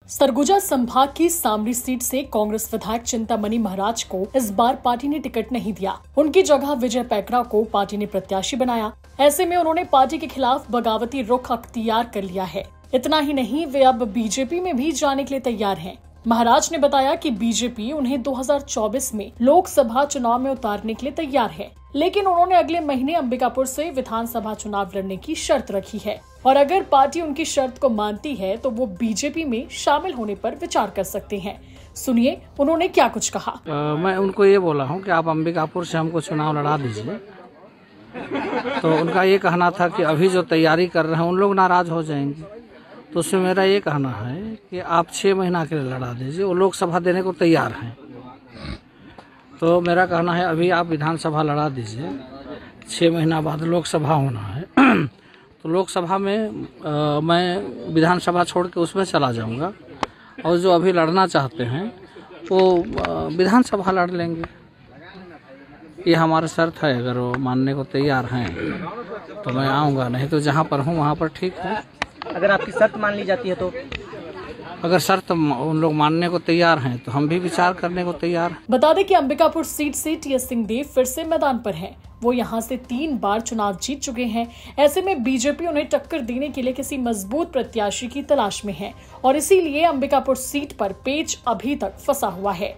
सरगुजा संभाग की सामरी सीट से कांग्रेस विधायक चिंतामणि महाराज को इस बार पार्टी ने टिकट नहीं दिया। उनकी जगह विजय पैकरा को पार्टी ने प्रत्याशी बनाया। ऐसे में उन्होंने पार्टी के खिलाफ बगावती रुख अख्तियार कर लिया है। इतना ही नहीं, वे अब बीजेपी में भी जाने के लिए तैयार हैं। महाराज ने बताया कि बीजेपी उन्हें 2024 में लोकसभा चुनाव में उतारने के लिए तैयार है, लेकिन उन्होंने अगले महीने अंबिकापुर से विधानसभा चुनाव लड़ने की शर्त रखी है और अगर पार्टी उनकी शर्त को मानती है तो वो बीजेपी में शामिल होने पर विचार कर सकते हैं। सुनिए उन्होंने क्या कुछ कहा। मैं उनको ये बोला हूँ कि आप अंबिकापुर से हमको चुनाव लड़ा दीजिए। तो उनका ये कहना था कि अभी जो तैयारी कर रहे हैं उन लोग नाराज हो जाएंगे। तो उसमें मेरा ये कहना है कि आप 6 महीना के लिए लड़ा दीजिए, वो लोकसभा देने को तैयार हैं। तो मेरा कहना है अभी आप विधानसभा लड़ा दीजिए, 6 महीना बाद लोकसभा होना है। तो लोकसभा में मैं विधानसभा छोड़ के उसमें चला जाऊंगा और जो अभी लड़ना चाहते हैं वो विधानसभा लड़ लेंगे। ये हमारा शर्त है, अगर वो मानने को तैयार हैं तो मैं आऊँगा, नहीं तो जहाँ पर हूँ वहाँ पर ठीक है। अगर आपकी शर्त मान ली जाती है तो? अगर शर्त उन लोग मानने को तैयार हैं तो हम भी विचार करने को तैयार हैं। बता दें कि अंबिकापुर सीट से टीएस सिंहदेव फिर से मैदान पर हैं। वो यहां से 3 बार चुनाव जीत चुके हैं। ऐसे में बीजेपी उन्हें टक्कर देने के लिए किसी मजबूत प्रत्याशी की तलाश में है और इसीलिए अंबिकापुर सीट पर पेच अभी तक फंसा हुआ है।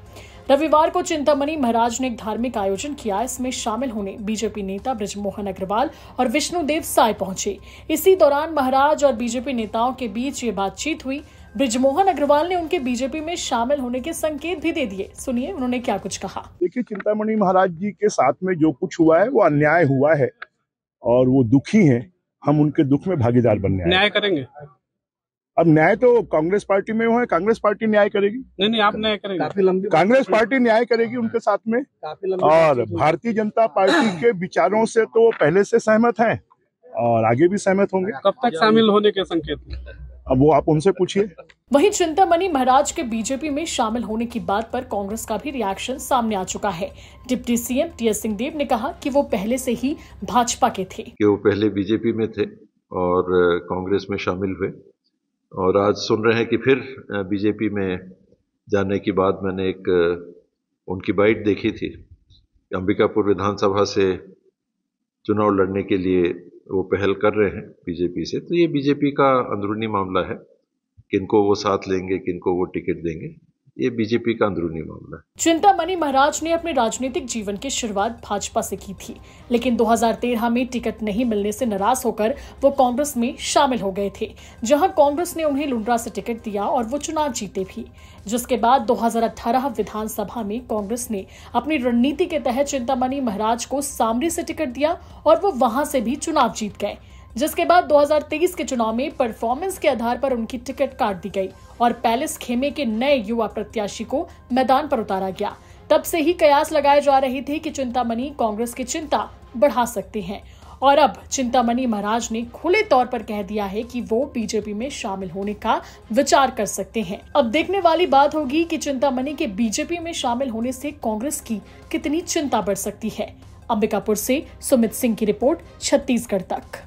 रविवार को चिंतामणि महाराज ने एक धार्मिक आयोजन किया। इसमें शामिल होने बीजेपी नेता बृजमोहन अग्रवाल और विष्णुदेव साय पहुंचे। इसी दौरान महाराज और बीजेपी नेताओं के बीच ये बातचीत हुई। बृजमोहन अग्रवाल ने उनके बीजेपी में शामिल होने के संकेत भी दे दिए। सुनिए उन्होंने क्या कुछ कहा। देखिए, चिंतामणि महाराज जी के साथ में जो कुछ हुआ है वो अन्याय हुआ है और वो दुखी हैं। हम उनके दुख में भागीदार बनने आए। न्याय करेंगे। अब न्याय तो कांग्रेस पार्टी में है, कांग्रेस पार्टी न्याय करेगी। नहीं आप न्याय करेंगे। काफी लंबी कांग्रेस पार्टी न्याय करेगी उनके साथ में। और भारतीय जनता पार्टी के विचारों से तो वो पहले से सहमत हैं और आगे भी सहमत होंगे। कब तक शामिल होने के संकेत? अब वो आप उनसे पूछिए। वहीं चिंतामणि महाराज के बीजेपी में शामिल होने की बात पर कांग्रेस का भी रिएक्शन सामने आ चुका है। डिप्टी सीएम टीएस सिंहदेव ने कहा कि वो पहले से ही भाजपा के थे, कि वो पहले बीजेपी में थे और कांग्रेस में शामिल हुए और आज सुन रहे हैं कि फिर बीजेपी में जाने की बात। मैंने एक उनकी बाइट देखी थी, अंबिकापुर विधानसभा से चुनाव लड़ने के लिए वो पहल कर रहे हैं बीजेपी से। तो ये बीजेपी का अंदरूनी मामला है, किनको वो साथ लेंगे, किनको वो टिकट देंगे, ये बीजेपी का अंदरूनी मामला है। चिंतामणि महाराज ने अपने राजनीतिक जीवन की शुरुआत भाजपा से की थी, लेकिन 2013 में टिकट नहीं मिलने से नाराज होकर वो कांग्रेस में शामिल हो गए थे, जहां कांग्रेस ने उन्हें लुंड्रा से टिकट दिया और वो चुनाव जीते भी। जिसके बाद 2018 विधानसभा में कांग्रेस ने अपनी रणनीति के तहत चिंतामणि महाराज को सामरी से टिकट दिया और वो वहां से भी चुनाव जीत गए। जिसके बाद 2023 के चुनाव में परफॉर्मेंस के आधार पर उनकी टिकट काट दी गई और पैलेस खेमे के नए युवा प्रत्याशी को मैदान पर उतारा गया। तब से ही कयास लगाए जा रहे थे कि चिंतामणि कांग्रेस की चिंता बढ़ा सकते हैं और अब चिंतामणि महाराज ने खुले तौर पर कह दिया है कि वो बीजेपी में शामिल होने का विचार कर सकते हैं। अब देखने वाली बात होगी कि चिंतामणि के बीजेपी में शामिल होने से कांग्रेस की कितनी चिंता बढ़ सकती है। अंबिकापुर से सुमित सिंह की रिपोर्ट, छत्तीसगढ़ तक।